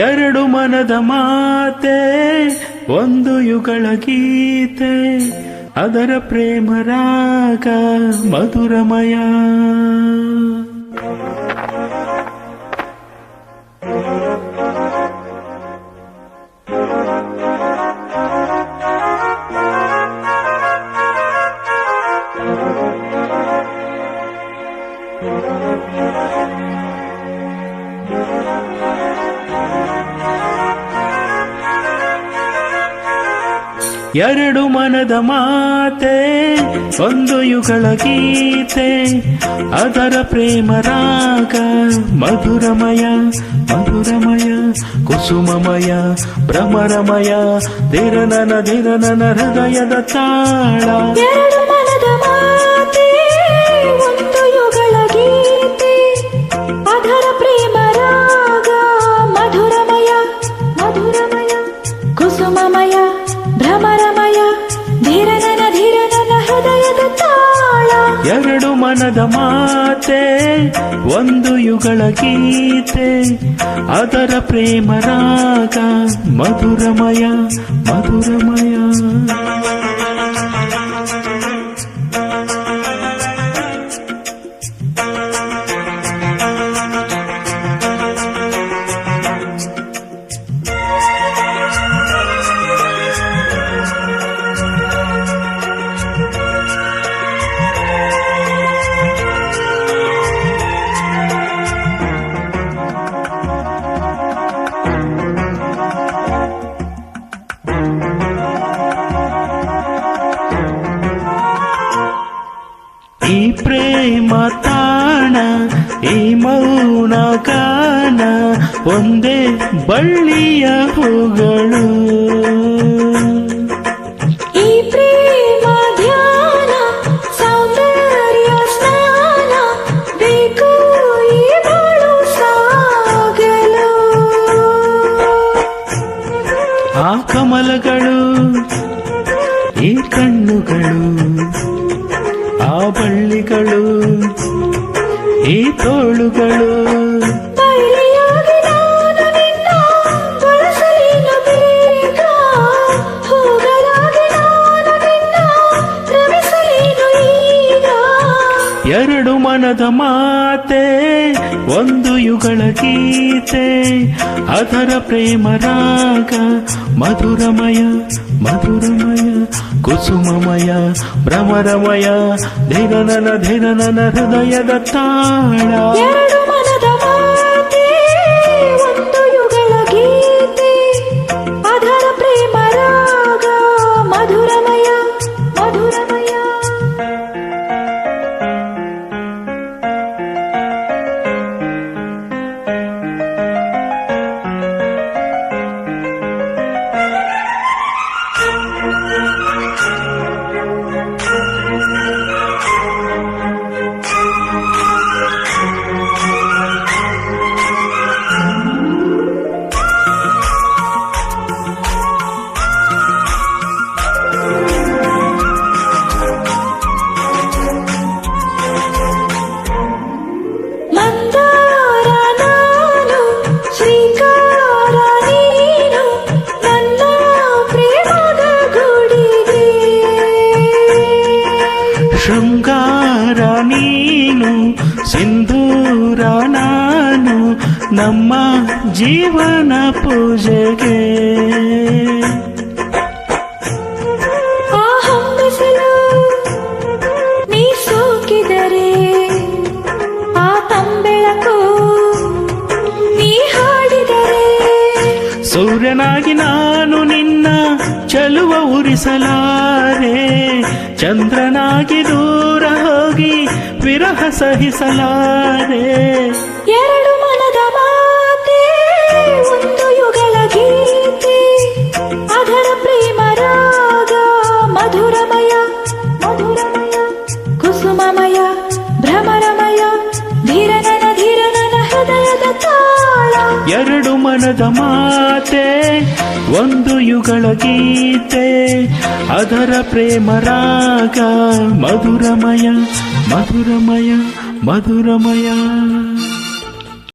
ಎರಡು ಮನದ ಮಾತೆ ಒಂದು ಯುಗಳ ಗೀತೆ ಅದರ ಪ್ರೇಮ ರಾಗ ಮಧುರಮಯ. ಎರಡು ಮನದ ಮಾತೆ ಒಂದು ಯುಗಳ ಗೀತೆ ಅದರ ಪ್ರೇಮ ರಾಗ ಮಧುರಮಯ ಮಧುರಮಯ ಕುಸುಮಮಯ ಭ್ರಮರಮಯ ಧಿರನನ ಹೃದಯದ ತಾಳ. ಎರಡು ಮನದ ಮಾತೆ ಒಂದು ಯುಗಳ ಗೀತೆ ಅದರ ಪ್ರೇಮ ರಾಗ ಮಧುರಮಯ ಮಧುರಮಯ ಕುಸುಮಮಯ ಭ್ರಮರಮಯ ಧೀರನನ ಹೃದಯದ ತಾಳ. ಎರಡು ಮನದ ಮಾತೆ ಒಂದು ಯುಗಳ ಗೀತೆ ಅದರ ಪ್ರೇಮ ರಾಗ ಮಧುರಮಯ ಮಧುರಮಯ. ಈ ಪ್ರೇಮ ತಾಣ ಈ ಮೌನ ಗಾನ ಒಂದೇ ಬಳ್ಳಿಯ ಹೂಗಳು. ಈ ಪ್ರೇಮ ಧ್ಯಾನ ಸೌಂದರ್ಯ ಸ್ನಾನ ಬೇಕು ಈ ಬಾಳು ಸಾಗಲು. ಆ ಕಮಲಗಳು ಈ ಕಣ್ಣುಗಳು ಆ ಬಳ್ಳಿಗಳು ಈ ತೋಳುಗಳು. ಬಳ್ಳಿಯಾಗಿ ನಾನು ನಿನ್ನ ಬಳಸಲಿಲ್ಲ ಬೇಗ, ಹೂಗಳಾಗಿ ನಾನು ನಿನ್ನ ರಮಿಸಲಿಲ್ಲ ಈಗ. ಎರಡು ಮನದ ಮಾತೆ ಒಂದು ಯುಗಳ ಗೀತೆ ಅದರ ಪ್ರೇಮ ರಾಗ ಮಧುರಮಯ ಮಧುರಮಯ ಕುಸುಮಮಯ ಭ್ರಮರಮಯ ಧಿರನನ ಹೃದಯದ ತಾಳ. ಎರಡು ಮನದ ಮಾತೆ ಒಂದು ಯುಗಳ ಗೀತೆ ಅದರ ಪ್ರೇಮ ರಾಗ ಮಧುರಮಯ ಮಧುರಮಯ. ಶೃಂಗಾರ ನೀನು ಸಿಂಧೂರ ನಾನು ನಮ್ಮ ಜೀವನ ಪೂಜೆಗೆ. ಆ ಹಂಬಸಲು ನೀ ಸೋಕಿದರೆ ಆ ತಂಬೆಳಕು ನೀ ಹಾಡಿದರೆ ಸೂರ್ಯನಾಗಿ ನಾನು ನಿನ್ನ ಚಲುವ ಉರಿಸಲಾರೆ ಚಂದ್ರನಾಗಿ ದೂರ ಹೋಗಿ ವಿರಹ ಸಹಿಸಲಾರೆ. ಎರಡು ಮನದ ಮಾತೆ ಒಂದು ಯುಗಳ ಗೀತೆ ಅದರ ಪ್ರೇಮ ರಾಗ ಮಧುರಮಯ ಮಧುರಮಯ ಕುಸುಮಮಯ ಭ್ರಮರಮಯ ಧೀರನನ ಹೃದಯದ ತಾಳ. ಎರಡು ಮನದ ಮಾತೆ ಒಂದು ಯುಗಳ ಗೀತೆ ಅದರ ಪ್ರೇಮ ರಾಗ ಮಧುರಮಯ ಮಧುರಮಯ ಮಧುರಮಯ.